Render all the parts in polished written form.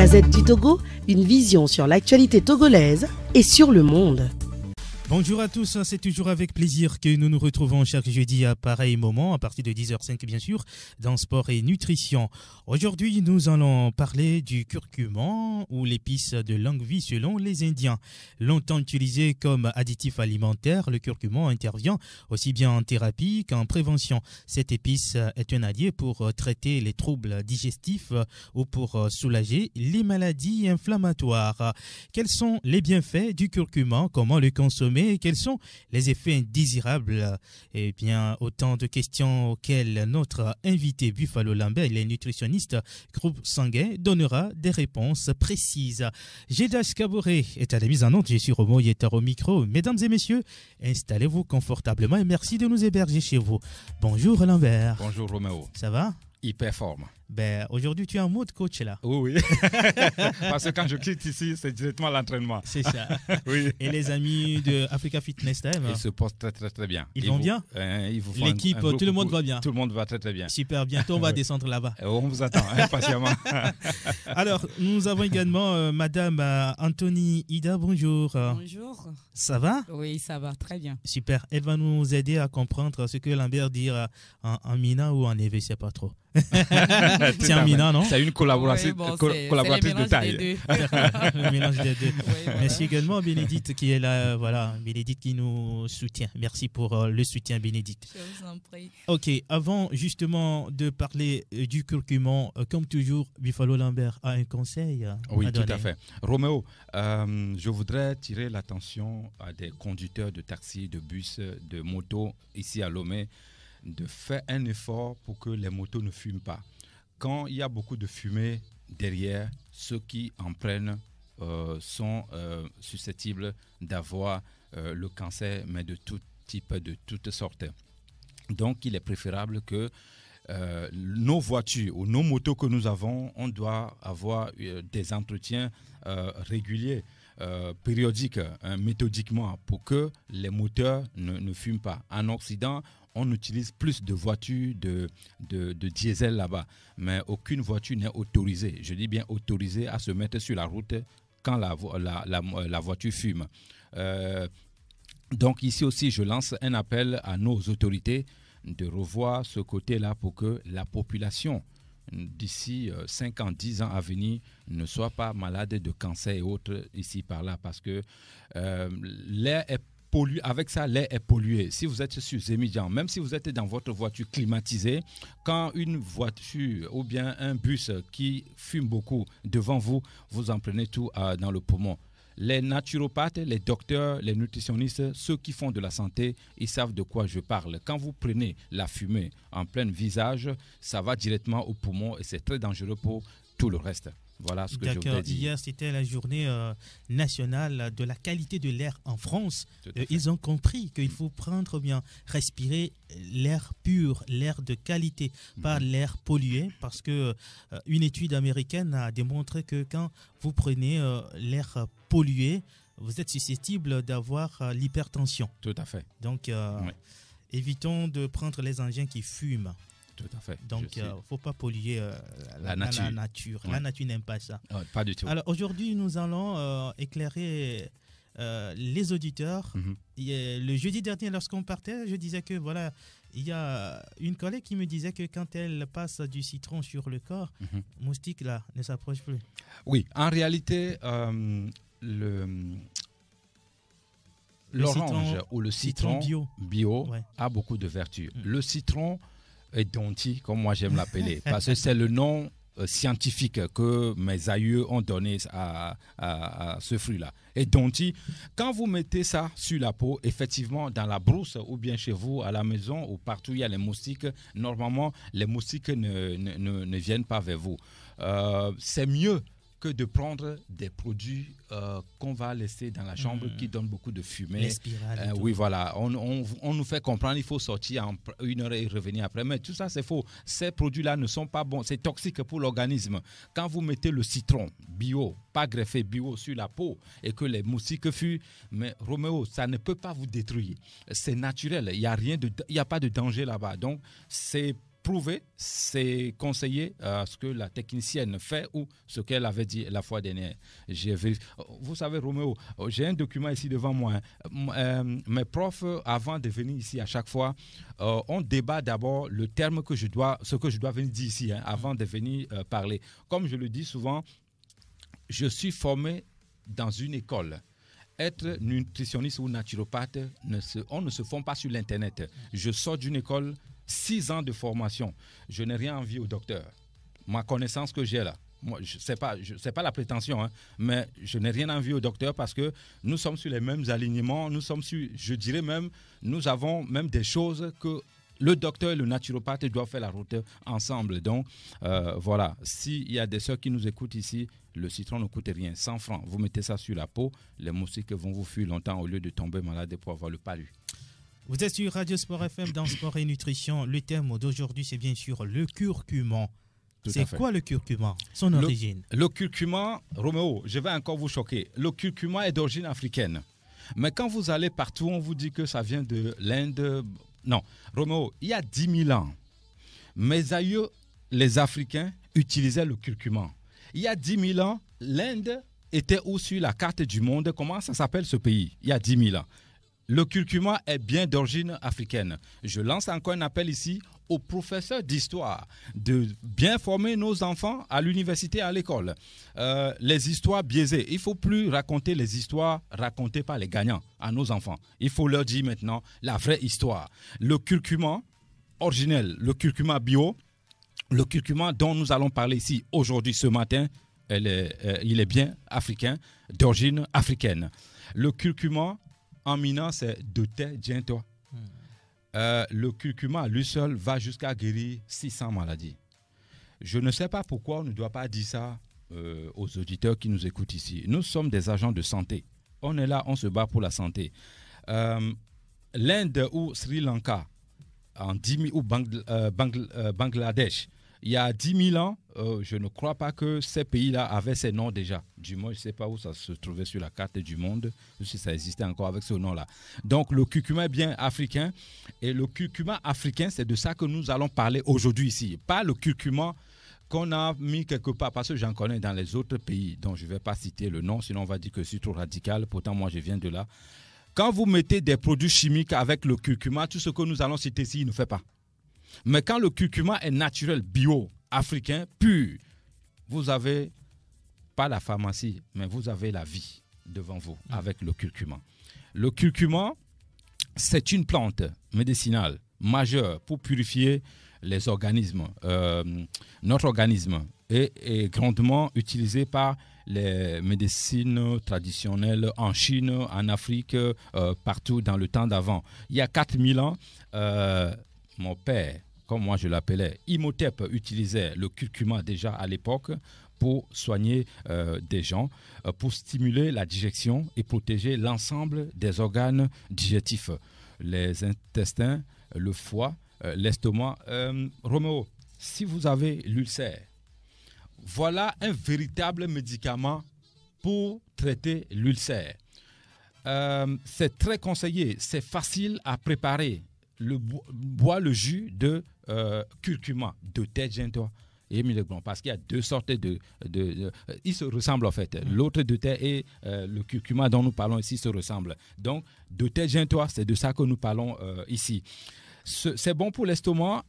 Gazette du Togo, une vision sur l'actualité togolaise et sur le monde. Bonjour à tous, c'est toujours avec plaisir que nous nous retrouvons chaque jeudi à pareil moment, à partir de 10h05 bien sûr, dans Sport et Nutrition. Aujourd'hui, nous allons parler du curcuma ou l'épice de longue vie selon les Indiens. Longtemps utilisé comme additif alimentaire, le curcuma intervient aussi bien en thérapie qu'en prévention. Cette épice est un allié pour traiter les troubles digestifs ou pour soulager les maladies inflammatoires. Quels sont les bienfaits du curcuma? Comment le consommer? Et quels sont les effets indésirables? Eh bien, autant de questions auxquelles notre invité Buffalo Lambert, il est nutritionniste, groupe sanguin, donnera des réponses précises. Gédas Kaboré est à la mise en onde, je suis Romo Yetaro micro. Mesdames et messieurs, installez-vous confortablement et merci de nous héberger chez vous. Bonjour Lambert. Bonjour Roméo. Ça va? Hyper forme. Ben, aujourd'hui, tu es en mode coach là. Oui. Parce que quand je quitte ici, c'est directement l'entraînement. C'est ça. Oui. Et les amis de Africa Fitness Time? Ils se portent très, très, très bien. Ils vont bien? L'équipe, tout le monde va bien? Tout le monde va très, très bien. Super, bientôt on va descendre là-bas. On vous attend, patiemment. Alors, nous avons également Madame Anthony Ida, bonjour. Bonjour. Ça va? Oui, ça va, très bien. Super, elle va nous aider à comprendre ce que Lambert dit en Mina ou en Eve, je ne sais pas trop. C'est un Mina, non? C'est une collaboratrice, collaboratrice de taille. Le mélange des deux. Oui, Merci également à Bénédicte qui est là. Voilà, Bénédicte qui nous soutient. Merci pour le soutien, Bénédicte. Je vous en prie. Ok, avant justement de parler du curcuma, comme toujours, Buffalo Lambert a un conseil à Oui, donner. tout à fait. Roméo, je voudrais tirer l'attention à des conducteurs de taxi, de bus, de motos ici à Lomé, de faire un effort pour que les motos ne fument pas. Quand il y a beaucoup de fumée derrière, ceux qui en prennent sont susceptibles d'avoir le cancer, mais de tout type, de toutes sortes. Donc, il est préférable que nos voitures ou nos motos que nous avons, on doit avoir des entretiens réguliers, périodiques, méthodiquement, pour que les moteurs ne fument pas. En Occident, on utilise plus de voitures de diesel là-bas, mais aucune voiture n'est autorisée, je dis bien autorisée, à se mettre sur la route quand la voiture fume. Donc ici aussi, je lance un appel à nos autorités de revoir ce côté-là pour que la population, d'ici 5 ans, 10 ans à venir, ne soit pas malade de cancer et autres ici par là, parce que l'air est pollué. Avec ça, l'air est pollué. Si vous êtes sur Zémidjan, même si vous êtes dans votre voiture climatisée, quand une voiture ou bien un bus qui fume beaucoup devant vous, vous en prenez tout dans le poumon. Les naturopathes, les docteurs, les nutritionnistes, ceux qui font de la santé, ils savent de quoi je parle. Quand vous prenez la fumée en plein visage, ça va directement au poumon et c'est très dangereux pour tout le reste. Voilà ce que je voulais dire. Hier, c'était la journée nationale de la qualité de l'air en France. Ils ont compris qu'il faut prendre bien, respirer l'air pur, l'air de qualité, pas l'air pollué, parce que une étude américaine a démontré que quand vous prenez l'air pollué, vous êtes susceptible d'avoir l'hypertension. Tout à fait. Donc, évitons de prendre les engins qui fument. Tout à fait. Donc, il ne faut pas polluer la nature. Ouais. La nature n'aime pas ça. Pas du tout. Alors, aujourd'hui, nous allons éclairer les auditeurs. Le jeudi dernier, lorsqu'on partait, je disais que voilà, il y a une collègue qui me disait que quand elle passe du citron sur le corps, moustique là ne s'approche plus. Oui, en réalité, l'orange ou le citron bio a beaucoup de vertus. Le citron est donti, comme moi j'aime l'appeler, parce que c'est le nom scientifique que mes aïeux ont donné à ce fruit-là. Et donti, quand vous mettez ça sur la peau, effectivement, dans la brousse ou bien chez vous, à la maison ou partout où il y a les moustiques, normalement, les moustiques ne viennent pas vers vous. C'est mieux que de prendre des produits qu'on va laisser dans la chambre qui donnent beaucoup de fumée. Les spirales. Oui, voilà. On nous fait comprendre qu'il faut sortir en 1 heure et revenir après. Mais tout ça, c'est faux. Ces produits-là ne sont pas bons. C'est toxique pour l'organisme. Quand vous mettez le citron bio, pas greffé, bio sur la peau et que les moustiques fuient, mais Roméo, ça ne peut pas vous détruire. C'est naturel. Il n'y a pas de danger là-bas. Donc, c'est prouvé, c'est conseillé ce que la technicienne fait ou ce qu'elle avait dit la fois dernière. Vous savez, Roméo, j'ai un document ici devant moi. Mes profs, avant de venir ici à chaque fois, on débat d'abord le terme ce que je dois venir dire ici, avant de venir parler. Comme je le dis souvent, je suis formé dans une école. Être nutritionniste ou naturopathe, on ne se forme pas sur l'Internet. Je sors d'une école, 6 ans de formation. Je n'ai rien envie au docteur. Ma connaissance que j'ai là, moi, c'est pas la prétention, mais je n'ai rien envie au docteur parce que nous sommes sur les mêmes alignements. Nous sommes sur, je dirais même, nous avons même des choses que le docteur et le naturopathe doivent faire la route ensemble. Donc, voilà. S'il y a des soeurs qui nous écoutent ici, le citron ne coûte rien. 100 francs. Vous mettez ça sur la peau, les moustiques vont vous fuir longtemps au lieu de tomber malade pour avoir le palu. Vous êtes sur Radio Sport FM dans Sport et Nutrition. Le thème d'aujourd'hui, c'est bien sûr le curcuma. C'est quoi le curcuma? Son origine? Le curcuma, Roméo, je vais encore vous choquer. Le curcuma est d'origine africaine. Mais quand vous allez partout, on vous dit que ça vient de l'Inde. Non, Roméo, il y a 10 000 ans, mes aïeux, les Africains, utilisaient le curcuma. Il y a 10 000 ans, l'Inde était où sur la carte du monde? Comment ça s'appelle ce pays? Il y a 10 000 ans. Le curcuma est bien d'origine africaine. Je lance encore un appel ici aux professeurs d'histoire de bien former nos enfants à l'université, à l'école. Les histoires biaisées, il ne faut plus raconter les histoires racontées par les gagnants à nos enfants. Il faut leur dire maintenant la vraie histoire. Le curcuma originel, le curcuma bio, le curcuma dont nous allons parler ici aujourd'hui, ce matin, il est bien africain, d'origine africaine. Le curcuma en minant, c'est de thé djento. Le curcuma à lui seul va jusqu'à guérir 600 maladies. Je ne sais pas pourquoi on ne doit pas dire ça aux auditeurs qui nous écoutent ici. Nous sommes des agents de santé. On est là, on se bat pour la santé. L'Inde ou Sri Lanka, ou Bangladesh, il y a 10 000 ans, je ne crois pas que ces pays-là avaient ces noms déjà. Du moins, je ne sais pas où ça se trouvait sur la carte du monde, si ça existait encore avec ce nom-là. Donc, le curcuma est bien africain. Et le curcuma africain, c'est de ça que nous allons parler aujourd'hui ici. Pas le curcuma qu'on a mis quelque part, parce que j'en connais dans les autres pays, dont je ne vais pas citer le nom, sinon on va dire que je suis trop radical. Pourtant, moi, je viens de là. Quand vous mettez des produits chimiques avec le curcuma, tout ce que nous allons citer ici, il ne fait pas. Mais quand le curcuma est naturel, bio, africain, pur, vous avez pas la pharmacie, mais vous avez la vie devant vous avec le curcuma. Le curcuma, c'est une plante médicinale majeure pour purifier les organismes. Notre organisme est grandement utilisé par les médecines traditionnelles en Chine, en Afrique, partout dans le temps d'avant. Il y a 4000 ans, mon père, comme moi je l'appelais, Imhotep, utilisait le curcuma déjà à l'époque pour soigner des gens, pour stimuler la digestion et protéger l'ensemble des organes digestifs, les intestins, le foie, l'estomac. Roméo, si vous avez l'ulcère, voilà un véritable médicament pour traiter l'ulcère. C'est très conseillé, c'est facile à préparer. Bois le jus de curcuma, de thé djento et millet-blanc, parce qu'il y a deux sortes ils se ressemblent en fait. L'autre de thé et le curcuma dont nous parlons ici se ressemblent. Donc, de thé djento, c'est de ça que nous parlons ici. C'est bon pour l'estomac.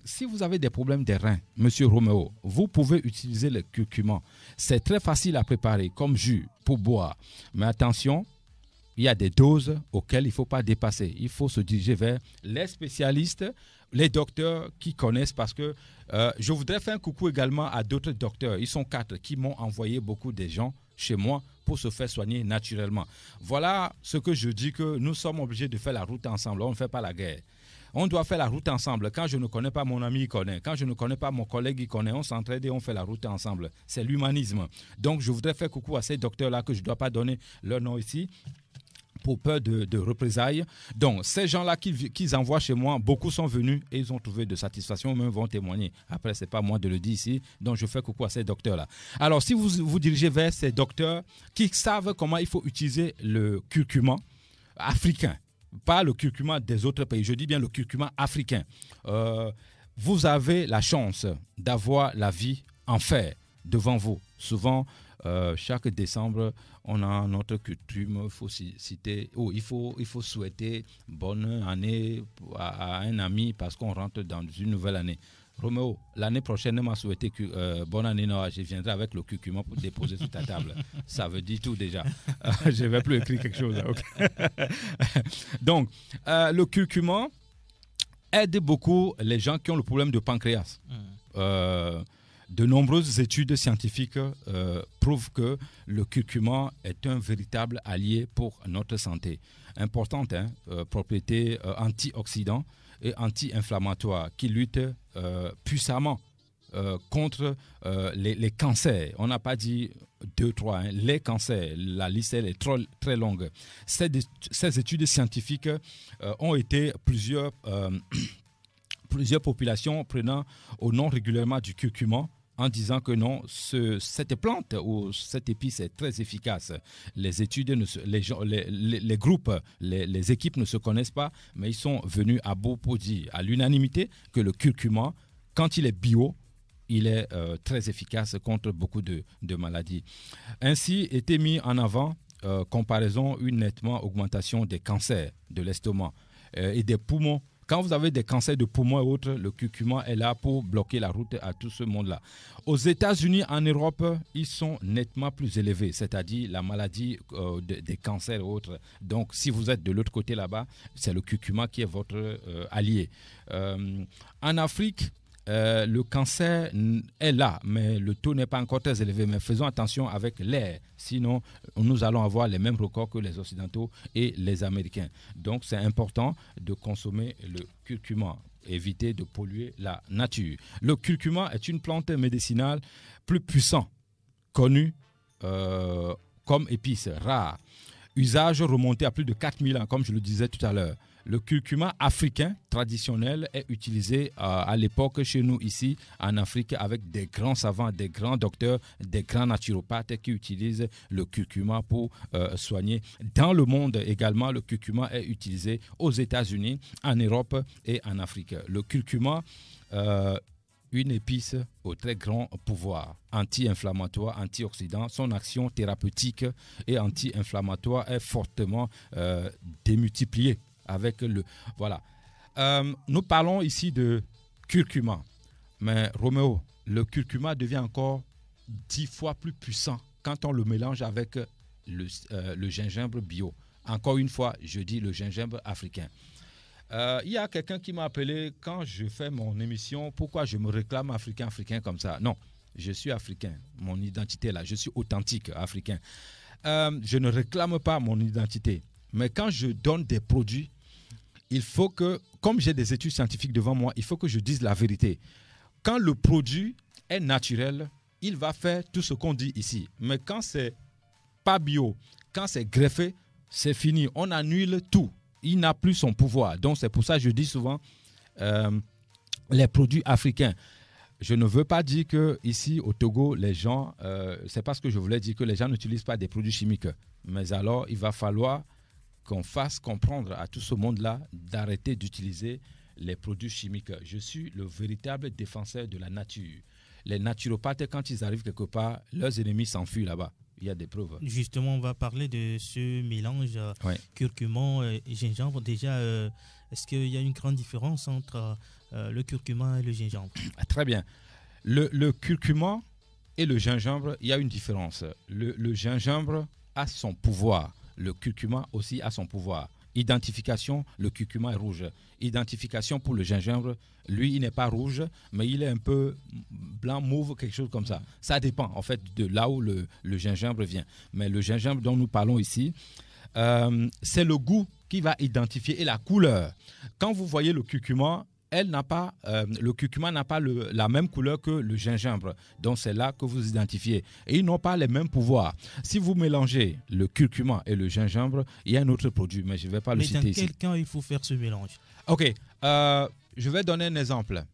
Si vous avez des problèmes des reins, Monsieur Roméo, vous pouvez utiliser le curcuma. C'est très facile à préparer comme jus pour boire. Mais attention, il y a des doses auxquelles il ne faut pas dépasser. Il faut se diriger vers les spécialistes, les docteurs qui connaissent, parce que je voudrais faire un coucou également à d'autres docteurs. Ils sont 4 qui m'ont envoyé beaucoup de gens chez moi pour se faire soigner naturellement. Voilà ce que je dis, que nous sommes obligés de faire la route ensemble. On ne fait pas la guerre. On doit faire la route ensemble. Quand je ne connais pas mon ami, il connaît. Quand je ne connais pas mon collègue, il connaît. On s'entraide et on fait la route ensemble. C'est l'humanisme. Donc, je voudrais faire coucou à ces docteurs-là que je ne dois pas donner leur nom ici, pour peur de représailles. Donc, ces gens-là qu'ils envoient chez moi, beaucoup sont venus et ils ont trouvé de satisfaction, même vont témoigner. Après, ce n'est pas moi de le dire ici, donc je fais coucou à ces docteurs-là. Alors, si vous vous dirigez vers ces docteurs qui savent comment il faut utiliser le curcuma africain, pas le curcuma des autres pays, je dis bien le curcuma africain. vous avez la chance d'avoir la vie en fer devant vous. Souvent, chaque décembre, on a notre coutume, il faut citer, il faut souhaiter bonne année à un ami parce qu'on rentre dans une nouvelle année. Roméo, l'année prochaine, m'a souhaité bonne année, non, je viendrai avec le curcuma pour déposer sur ta table. Ça veut dire tout déjà. Je ne vais plus écrire quelque chose. Okay. Donc, le curcuma aide beaucoup les gens qui ont le problème de pancréas. De nombreuses études scientifiques prouvent que le curcuma est un véritable allié pour notre santé. Importante, propriété antioxydant et anti-inflammatoire qui lutte puissamment contre les cancers. On n'a pas dit 2, 3, les cancers. La liste elle est très longue. Ces études scientifiques ont été plusieurs populations prenant au nom régulièrement du curcuma en disant que non, cette plante ou cette épice est très efficace. Les études, les groupes, les équipes ne se connaissent pas, mais ils sont venus à bout pour dire à l'unanimité que le curcuma, quand il est bio, il est très efficace contre beaucoup de maladies. Ainsi, était mis en avant, comparaison, une nettement augmentation des cancers de l'estomac et des poumons. Quand vous avez des cancers de poumons et autres, le curcuma est là pour bloquer la route à tout ce monde-là. Aux États-Unis, en Europe, ils sont nettement plus élevés, c'est-à-dire la maladie des cancers et autres. Donc, si vous êtes de l'autre côté là-bas, c'est le curcuma qui est votre allié. En Afrique, le cancer est là, mais le taux n'est pas encore très élevé. Mais faisons attention avec l'air, sinon nous allons avoir les mêmes records que les Occidentaux et les Américains. Donc c'est important de consommer le curcuma, éviter de polluer la nature. Le curcuma est une plante médicinale plus puissante, connue comme épice rare. Usage remonté à plus de 4000 ans, comme je le disais tout à l'heure. Le curcuma africain traditionnel est utilisé à l'époque chez nous ici en Afrique avec des grands savants, des grands docteurs, des grands naturopathes qui utilisent le curcuma pour soigner. Dans le monde également, le curcuma est utilisé aux États-Unis, en Europe et en Afrique. Le curcuma, une épice au très grand pouvoir anti-inflammatoire, antioxydant. Son action thérapeutique et anti-inflammatoire est fortement démultipliée. Avec le voilà. Nous parlons ici de curcuma, mais Roméo, le curcuma devient encore 10 fois plus puissant quand on le mélange avec le gingembre bio. Encore une fois, je dis le gingembre africain. Il y a quelqu'un qui m'a appelé quand je fais mon émission, pourquoi je me réclame africain comme ça. Non, je suis africain, mon identité là, je suis authentique africain. Je ne réclame pas mon identité. Mais quand je donne des produits, il faut que, comme j'ai des études scientifiques devant moi, il faut que je dise la vérité. Quand le produit est naturel, il va faire tout ce qu'on dit ici. Mais quand c'est pas bio, quand c'est greffé, c'est fini. On annule tout. Il n'a plus son pouvoir. Donc c'est pour ça que je dis souvent les produits africains. Je ne veux pas dire qu'ici au Togo, les gens, c'est pas ce que je voulais dire, que les gens n'utilisent pas des produits chimiques. Mais alors, il va falloir qu'on fasse comprendre à tout ce monde-là d'arrêter d'utiliser les produits chimiques. Je suis le véritable défenseur de la nature. Les naturopathes, quand ils arrivent quelque part, leurs ennemis s'enfuient là-bas. Il y a des preuves. Justement, on va parler de ce mélange curcuma et gingembre. Déjà, est-ce qu'il y a une grande différence entre le curcuma et le gingembre? Très bien. Le curcuma et le gingembre, il y a une différence. Le gingembre a son pouvoir. Le curcuma aussi a son pouvoir. Identification, le curcuma est rouge. Identification pour le gingembre, lui, il n'est pas rouge, mais il est un peu blanc, mauve, quelque chose comme ça. Ça dépend, en fait, de là où le gingembre vient. Mais le gingembre dont nous parlons ici, c'est le goût qui va identifier et la couleur. Quand vous voyez le curcuma, le curcuma n'a pas la même couleur que le gingembre. Donc, c'est là que vous identifiez. Et ils n'ont pas les mêmes pouvoirs. Si vous mélangez le curcuma et le gingembre, il y a un autre produit, mais je ne vais pas le citer ici. Mais dans quel cas il faut faire ce mélange? OK. Je vais donner un exemple.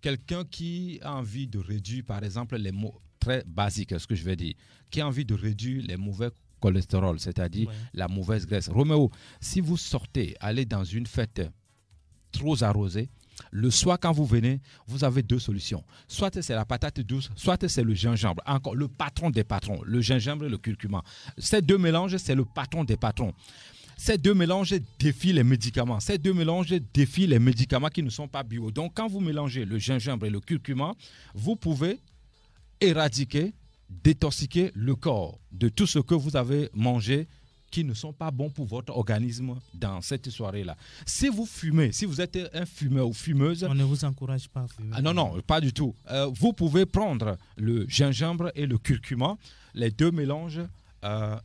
Quelqu'un qui a envie de réduire, par exemple, les mots très basiques, ce que je vais dire, qui a envie de réduire les mauvais cholestérol, c'est-à-dire la mauvaise graisse. Roméo, si vous sortez, allez dans une fête trop arrosée, Le soir, quand vous venez, vous avez deux solutions. Soit c'est la patate douce, soit c'est le gingembre. Encore le patron des patrons, le gingembre et le curcuma. Ces deux mélanges, c'est le patron des patrons. Ces deux mélanges défient les médicaments. Ces deux mélanges défient les médicaments qui ne sont pas bio. Donc, quand vous mélangez le gingembre et le curcuma, vous pouvez éradiquer, détoxiquer le corps de tout ce que vous avez mangé qui ne sont pas bons pour votre organisme dans cette soirée-là. Si vous fumez, si vous êtes un fumeur ou fumeuse... On ne vous encourage pas à fumer. Non, pas du tout. Vous pouvez prendre le gingembre et le curcuma, les deux mélanges.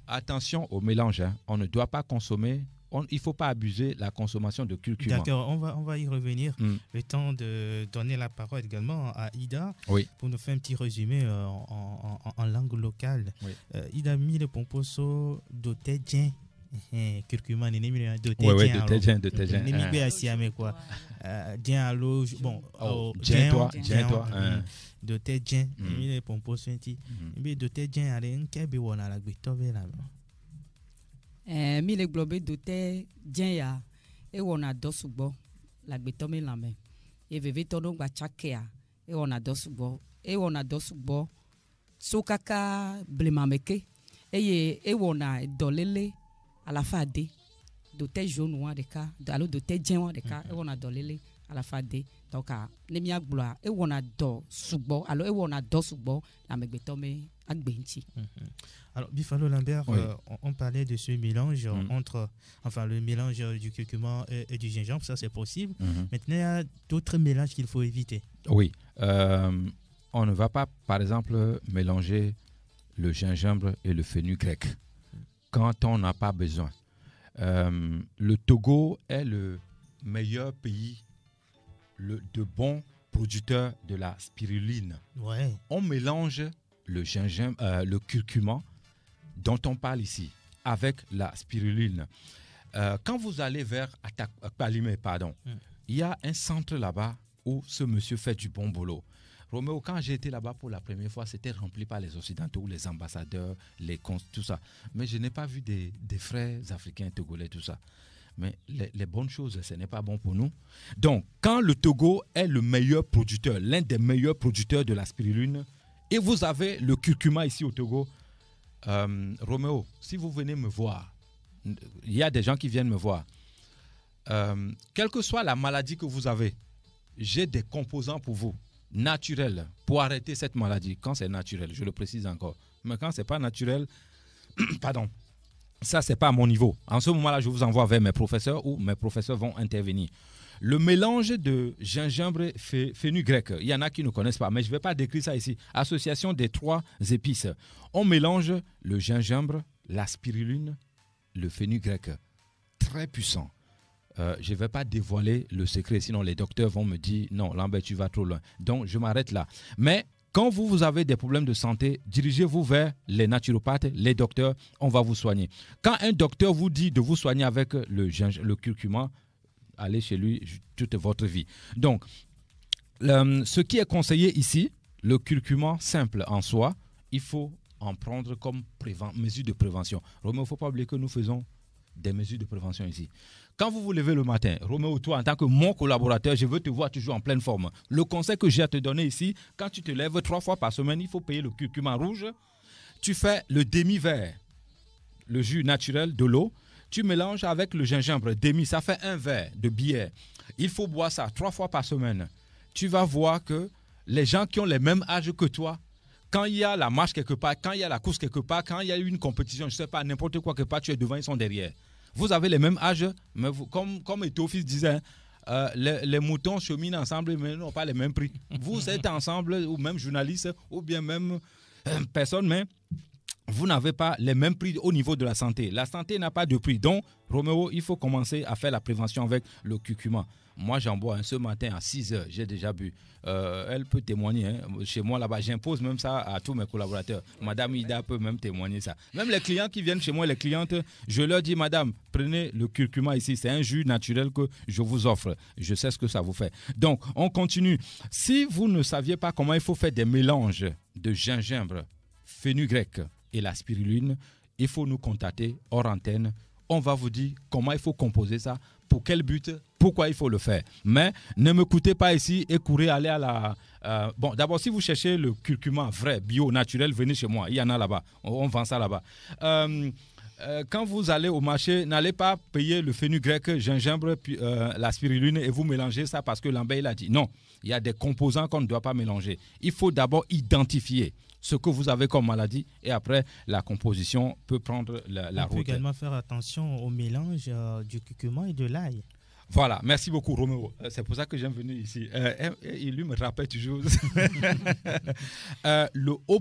Attention au mélange. On ne doit pas consommer... il ne faut pas abuser la consommation de curcuma. D'accord, on va y revenir. Le temps de donner la parole également à Ida pour nous faire un petit résumé en langue locale. Oui. Ida mi le pomposo dotejen curcuma nene mi dotejen nene be asiame quoi. Dien allo bon toi dotejen mi le pomposo nti mi dotejen are nke be wona la gbe to be la. Mi le globe dote dien ya e wona dosugbo la gbeto me lame e veve to no gba chakea e wona dosugbo so kaka blemameke e wona dolele à la fin de dote jaune wa de ka alo dote dien wa de ka e wona dolele à la fin de donc ne mi agboa e wona do sugbo alo e wona dosugbo la megbeto me agbenchi. Alors, Bifalo Lambert, on parlait de ce mélange entre, le mélange du curcuma et du gingembre, ça c'est possible. Maintenant, il y a d'autres mélanges qu'il faut éviter. Oui, on ne va pas, par exemple, mélanger le gingembre et le fenugrec quand on n'a pas besoin. Le Togo est le meilleur pays de bons producteurs de la spiruline. Ouais. On mélange le gingembre, le curcuma dont on parle ici, avec la spiruline. Quand vous allez vers Palimé, il y a un centre là-bas où ce monsieur fait du bon boulot. Roméo, quand j'ai été là-bas pour la première fois, c'était rempli par les Occidentaux, les ambassadeurs, tout ça. Mais je n'ai pas vu des frères africains, togolais, tout ça. Mais les bonnes choses, ce n'est pas bon pour nous. Donc, quand le Togo est le meilleur producteur, l'un des meilleurs producteurs de la spiruline, et vous avez le curcuma ici au Togo, Roméo, si vous venez me voir, il y a des gens qui viennent me voir. Quelle que soit la maladie que vous avez, j'ai des composants pour vous, naturels, pour arrêter cette maladie. Quand c'est naturel, je le précise encore. Mais quand ce n'est pas naturel, pardon, ça, ce n'est pas à mon niveau. En ce moment-là, je vous envoie vers mes professeurs où mes professeurs vont intervenir. Le mélange de gingembre et fenugrec, il y en a qui ne connaissent pas, mais je ne vais pas décrire ça ici. Association des 3 épices. On mélange le gingembre, la spiruline, le fenugrec. Très puissant. Je ne vais pas dévoiler le secret, sinon les docteurs vont me dire « Non, Lambert, tu vas trop loin ». Donc, je m'arrête là. Mais quand vous avez des problèmes de santé, dirigez-vous vers les naturopathes, les docteurs, on va vous soigner. Quand un docteur vous dit de vous soigner avec le curcuma, allez chez lui toute votre vie. Donc, ce qui est conseillé ici, le curcuma simple en soi, il faut en prendre comme mesure de prévention. Roméo, il ne faut pas oublier que nous faisons des mesures de prévention ici. Quand vous vous levez le matin, Roméo, toi, en tant que mon collaborateur, je veux te voir toujours en pleine forme. Le conseil que j'ai à te donner ici, quand tu te lèves 3 fois par semaine, il faut payer le curcuma rouge. Tu fais le demi-verre, le jus naturel de l'eau. Tu mélanges avec le gingembre demi, ça fait 1 verre de bière. Il faut boire ça 3 fois par semaine. Tu vas voir que les gens qui ont le même âge que toi, quand il y a la marche quelque part, quand il y a la course quelque part, quand il y a une compétition, je ne sais pas, n'importe quoi quelque part, tu es devant, ils sont derrière. Vous avez les mêmes âges, mais vous, comme Etofis disait, les moutons cheminent ensemble, mais n'ont pas les mêmes prix. Vous êtes ensemble, ou même journaliste, ou bien même personne, mais vous n'avez pas les mêmes prix au niveau de la santé. La santé n'a pas de prix. Donc, Roméo, il faut commencer à faire la prévention avec le curcuma. Moi, j'en bois ce matin à 6 heures. J'ai déjà bu. Elle peut témoigner. Hein. Chez moi, là-bas, j'impose même ça à tous mes collaborateurs. Madame Ida peut même témoigner ça. Même les clients qui viennent chez moi, les clientes, je leur dis, madame, prenez le curcuma ici. C'est un jus naturel que je vous offre. Je sais ce que ça vous fait. Donc, on continue. Si vous ne saviez pas comment il faut faire des mélanges de gingembre, fenugrec et la spiruline, il faut nous contacter hors antenne on va vous dire comment il faut composer ça, pour quel but, pourquoi il faut le faire. Mais ne me coûtez pas ici et courez aller à la... bon, d'abord, si vous cherchez le curcuma vrai, bio, naturel, venez chez moi. Il y en a là-bas. On vend ça là-bas. Quand vous allez au marché, n'allez pas payer le fenugrec, gingembre, puis, la spiruline et vous mélangez ça parce que Lambert l'a dit. Non, il y a des composants qu'on ne doit pas mélanger. Il faut d'abord identifier ce que vous avez comme maladie et après la composition peut prendre la route. On peut également faire attention au mélange du curcuma et de l'ail. Voilà, merci beaucoup Roméo. C'est pour ça que j'aime venir ici. Il lui me rappelle toujours. Le O+,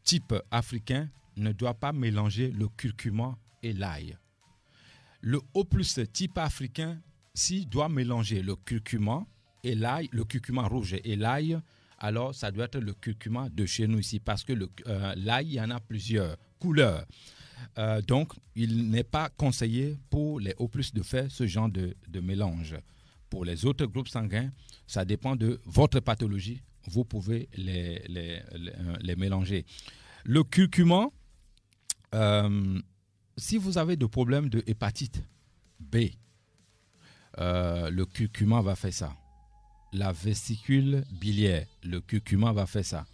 type africain, ne doit pas mélanger le curcuma et l'ail. Le O+, type africain, s'il doit mélanger le curcuma et l'ail, le curcuma rouge et l'ail, alors ça doit être le curcuma de chez nous ici parce que l'ail, il y en a plusieurs couleurs. Donc, il n'est pas conseillé pour les O+, de faire ce genre de mélange. Pour les autres groupes sanguins, ça dépend de votre pathologie. Vous pouvez les mélanger. Le curcuma, si vous avez des problèmes de hépatite B, le curcuma va faire ça. La vésicule biliaire, le curcuma va faire ça.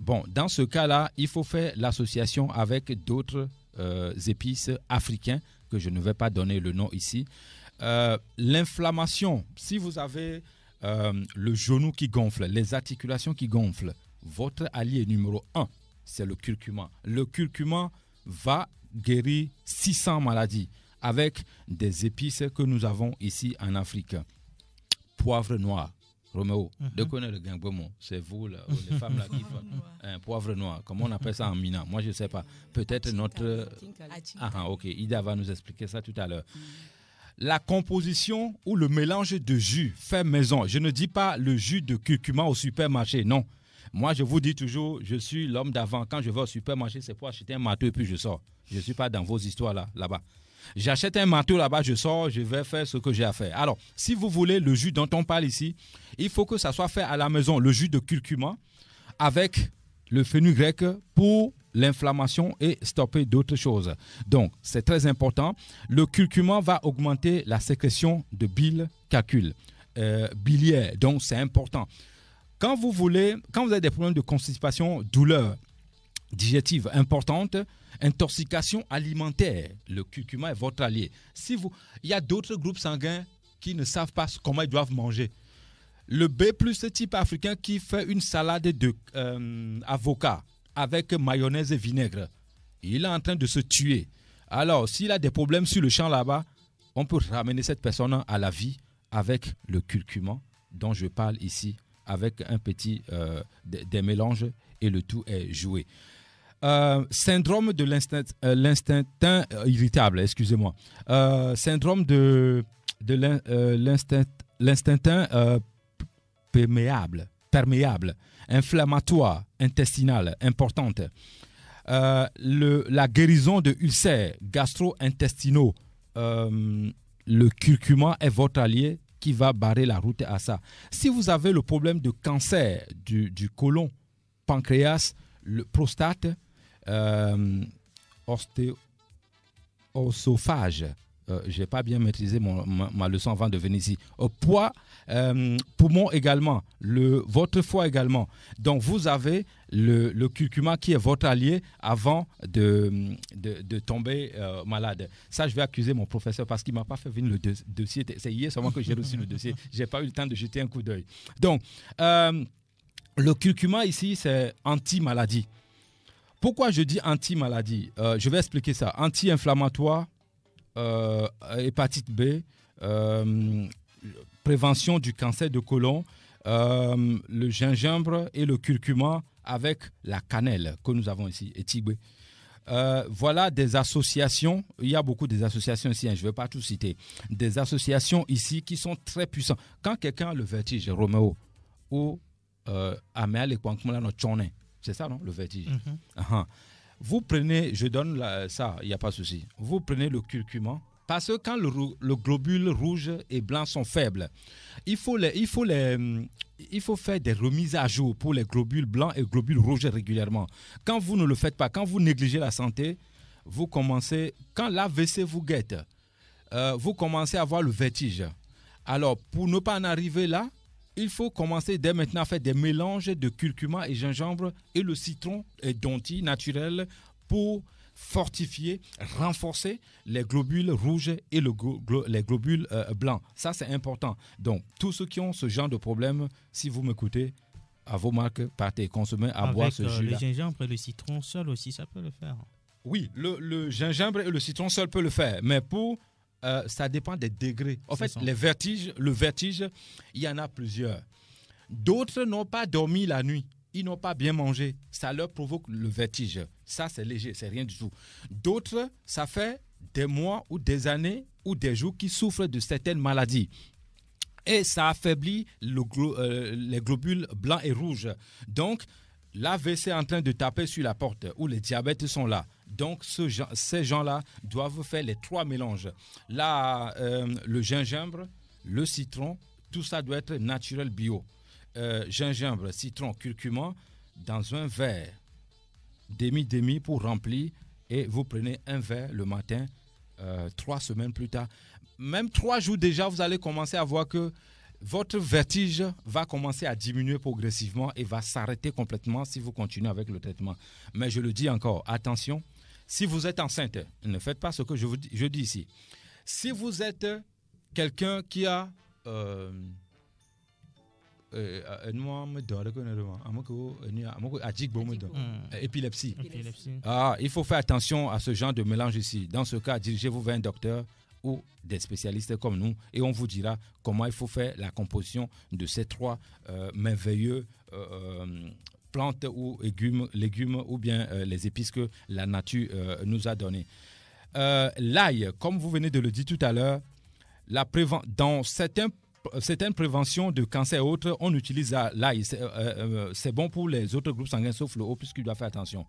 Bon, dans ce cas-là, il faut faire l'association avec d'autres épices africains que je ne vais pas donner le nom ici. L'inflammation, si vous avez le genou qui gonfle, les articulations qui gonflent, votre allié numéro 1, c'est le curcuma. Le curcuma va guérir 600 maladies avec des épices que nous avons ici en Afrique. Poivre noir. Roméo, de connaître le gangbomo, c'est vous, là, les femmes là qui font un poivre noir. Comment on appelle ça en Mina? Moi, je ne sais pas. Peut-être notre... ok, Ida va nous expliquer ça tout à l'heure. La composition ou le mélange de jus fait maison. Je ne dis pas le jus de curcuma au supermarché, non. Moi, je vous dis toujours, je suis l'homme d'avant. Quand je vais au supermarché, c'est pour acheter un marteau et puis je sors. Je ne suis pas dans vos histoires là-bas. J'achète un marteau là-bas, je sors, je vais faire ce que j'ai à faire. Alors, si vous voulez le jus dont on parle ici, il faut que ça soit fait à la maison, le jus de curcuma avec le fenugrec pour l'inflammation et stopper d'autres choses. Donc, c'est très important. Le curcuma va augmenter la sécrétion de bile, calcul, biliaire. Donc, c'est important. Quand vous avez des problèmes de constipation, douleur digestive importante, intoxication alimentaire, le curcuma est votre allié. Il y a d'autres groupes sanguins qui ne savent pas comment ils doivent manger. Le B+, type africain qui fait une salade de avocat avec mayonnaise et vinaigre, il est en train de se tuer. Alors, s'il a des problèmes sur le champ là-bas, on peut ramener cette personne à la vie avec le curcuma dont je parle ici, avec un petit des mélanges et le tout est joué. Syndrome de l'instinct irritable, excusez-moi. Syndrome de l'instinct perméable, inflammatoire, intestinal, importante. La guérison de ulcères gastro-intestinaux, le curcuma est votre allié qui va barrer la route à ça. Si vous avez le problème de cancer du côlon, pancréas, le prostate, oesophage, je n'ai pas bien maîtrisé ma leçon avant de venir ici. Poumon également, votre foie également. Donc vous avez le curcuma qui est votre allié avant de tomber malade. Ça, je vais accuser mon professeur parce qu'il ne m'a pas fait venir le dossier. C'est hier seulement que j'ai reçu le dossier. Je n'ai pas eu le temps de jeter un coup d'œil. Donc, le curcuma ici, c'est anti-maladie. Pourquoi je dis anti-maladie? Je vais expliquer ça. Anti-inflammatoire, hépatite B, prévention du cancer de côlon, le gingembre et le curcuma avec la cannelle que nous avons ici, Etigbe. Voilà des associations, il y a beaucoup d'associations ici, je ne vais pas tout citer, des associations ici qui sont très puissantes. Quand quelqu'un a le vertige, Roméo, ou Améal et Kwankumala no Tchone, c'est ça, non, le vertige. Vous prenez, je donne ça, il n'y a pas de souci. Vous prenez le curcuma, parce que quand le globule rouge et blanc sont faibles, il faut faire des remises à jour pour les globules blancs et globules rouges régulièrement. Quand vous ne le faites pas, quand vous négligez la santé, vous commencez, quand l'AVC vous guette, vous commencez à avoir le vertige. Alors, pour ne pas en arriver là, il faut commencer dès maintenant à faire des mélanges de curcuma et gingembre et le citron et donti naturel pour fortifier, renforcer les globules rouges et les globules blancs. Ça, c'est important. Donc, tous ceux qui ont ce genre de problème, si vous m'écoutez, à vos marques, partez, consommez, à boire ce jus-là. Le gingembre et le citron seul aussi, ça peut le faire. Oui, le gingembre et le citron seul peut le faire, mais ça dépend des degrés. En fait, le vertige, il y en a plusieurs. D'autres n'ont pas dormi la nuit. Ils n'ont pas bien mangé. Ça leur provoque le vertige. Ça, c'est léger, c'est rien du tout. D'autres, ça fait des mois ou des années ou des jours qu'ils souffrent de certaines maladies. Et ça affaiblit les globules blancs et rouges. Donc, l'AVC est en train de taper sur la porte où les diabètes sont là. Donc, ces gens-là doivent faire les 3 mélanges. Là, le gingembre, le citron, tout ça doit être naturel bio. Gingembre, citron, curcuma dans un verre demi pour remplir et vous prenez un verre le matin 3 semaines plus tard. Même 3 jours déjà, vous allez commencer à voir que votre vertige va commencer à diminuer progressivement et va s'arrêter complètement si vous continuez avec le traitement. Mais je le dis encore, attention, si vous êtes enceinte, ne faites pas ce que je dis ici. Si vous êtes quelqu'un qui a épilepsie. Il faut faire attention à ce genre de mélange ici. Dans ce cas, dirigez-vous vers un docteur ou des spécialistes comme nous et on vous dira comment il faut faire la composition de ces 3 merveilleux plantes ou légumes ou bien les épices que la nature nous a données. L'ail, comme vous venez de le dire tout à l'heure, dans certaines préventions de cancer et autres, on utilise l'ail. C'est bon pour les autres groupes sanguins sauf le haut puisqu'il doit faire attention.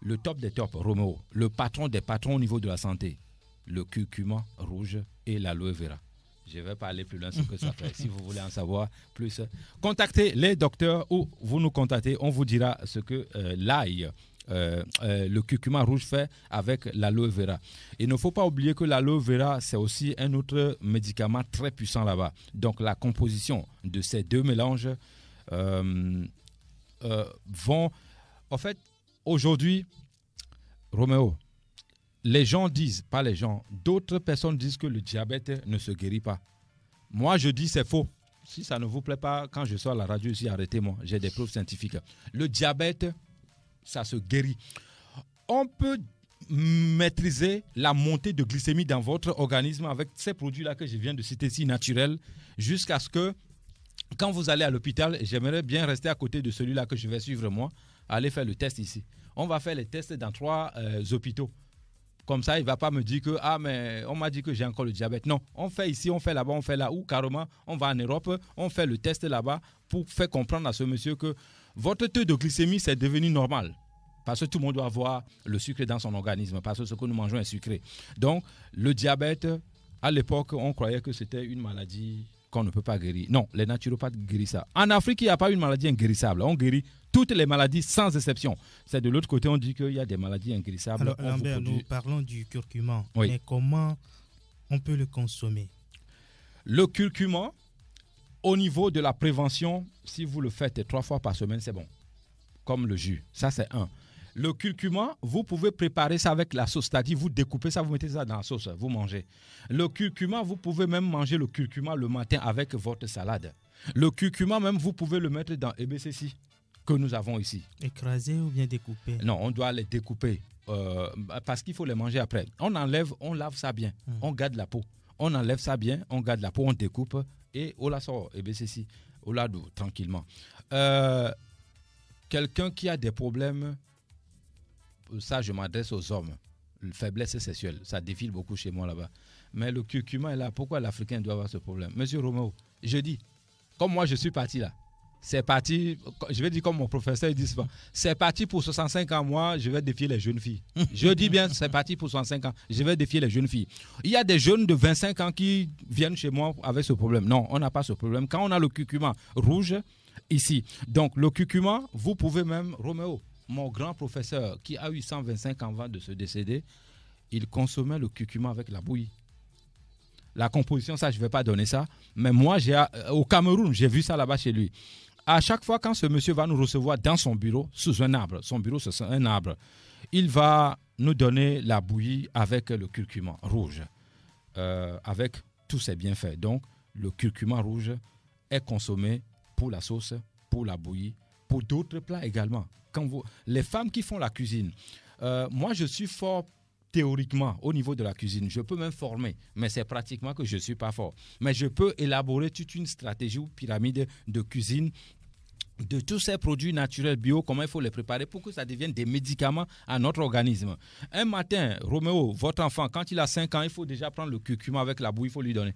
Le top des tops, Roméo, le patron des patrons au niveau de la santé, le curcuma rouge et l'aloe vera. Je ne vais pas aller plus loin sur ce que ça fait. Si vous voulez en savoir plus, contactez les docteurs ou vous nous contactez. On vous dira ce que l'ail, le curcuma rouge fait avec l'aloe vera. Il ne faut pas oublier que l'aloe vera, c'est aussi un autre médicament très puissant là-bas. Donc la composition de ces 2 mélanges vont... En fait, aujourd'hui, Roméo, les gens disent, pas les gens, d'autres personnes disent que le diabète ne se guérit pas. Moi, je dis c'est faux. Si ça ne vous plaît pas, quand je sors à la radio ici, arrêtez-moi. J'ai des preuves scientifiques. Le diabète, ça se guérit. On peut maîtriser la montée de glycémie dans votre organisme avec ces produits-là que je viens de citer, si naturels, jusqu'à ce que, quand vous allez à l'hôpital, j'aimerais bien rester à côté de celui-là que je vais suivre moi, aller faire le test ici. On va faire les tests dans 3 hôpitaux. Comme ça, il ne va pas me dire que mais on m'a dit que j'ai encore le diabète. Non, on fait ici, on fait là-bas, on fait là. Ou carrément, on va en Europe, on fait le test là-bas pour faire comprendre à ce monsieur que votre taux de glycémie, c'est devenu normal. Parce que tout le monde doit avoir le sucre dans son organisme, parce que ce que nous mangeons est sucré. Donc, le diabète, à l'époque, on croyait que c'était une maladie qu'on ne peut pas guérir. Non, les naturopathes guérissent ça. En Afrique, il n'y a pas une maladie inguérissable. On guérit toutes les maladies sans exception. C'est de l'autre côté, on dit qu'il y a des maladies inguérissables. Alors, Lambert, nous parlons du curcuma. Oui. Mais comment on peut le consommer? Le curcuma, au niveau de la prévention, si vous le faites 3 fois par semaine, c'est bon. Comme le jus. Ça, c'est 1. Le curcuma, vous pouvez préparer ça avec la sauce. C'est-à-dire, vous découpez ça, vous mettez ça dans la sauce, vous mangez. Le curcuma, vous pouvez même manger le curcuma le matin avec votre salade. Le curcuma, même, vous pouvez le mettre dans EBCC que nous avons ici. Écrasé ou bien découpé? Non, on doit les découper parce qu'il faut les manger après. On lave ça bien. On garde la peau. On enlève ça bien, on garde la peau, on découpe et on la sort EBCC. On la doit tranquillement. Quelqu'un qui a des problèmes... Ça, je m'adresse aux hommes. Faiblesse sexuelle, ça défile beaucoup chez moi là-bas. Mais le curcuma est là. Pourquoi l'Africain doit avoir ce problème? Monsieur Roméo, je dis, comme moi je suis parti là, c'est parti, je vais dire comme mon professeur dit souvent, c'est parti pour 65 ans, moi je vais défier les jeunes filles. Je dis bien, c'est parti pour 65 ans, je vais défier les jeunes filles. Il y a des jeunes de 25 ans qui viennent chez moi avec ce problème. Non, on n'a pas ce problème. Quand on a le curcuma rouge, ici, donc le curcuma, vous pouvez même, Roméo, mon grand professeur qui a eu 125 ans avant de se décéder, il consommait le curcuma avec la bouillie. La composition, ça, je ne vais pas donner ça. Mais moi, au Cameroun, j'ai vu ça là-bas chez lui. À chaque fois, quand ce monsieur va nous recevoir dans son bureau, sous un arbre, son bureau, c'est un arbre, il va nous donner la bouillie avec le curcuma rouge, avec tous ses bienfaits. Donc, le curcuma rouge est consommé pour la sauce, pour la bouillie, pour d'autres plats également. Les femmes qui font la cuisine, moi, je suis fort théoriquement au niveau de la cuisine. Je peux même former, mais c'est pratiquement que je ne suis pas fort. Mais je peux élaborer toute une stratégie ou pyramide de cuisine de tous ces produits naturels bio, comment il faut les préparer pour que ça devienne des médicaments à notre organisme. Un matin, Roméo, votre enfant, quand il a 5 ans, il faut déjà prendre le curcuma avec la bouillie, il faut lui donner.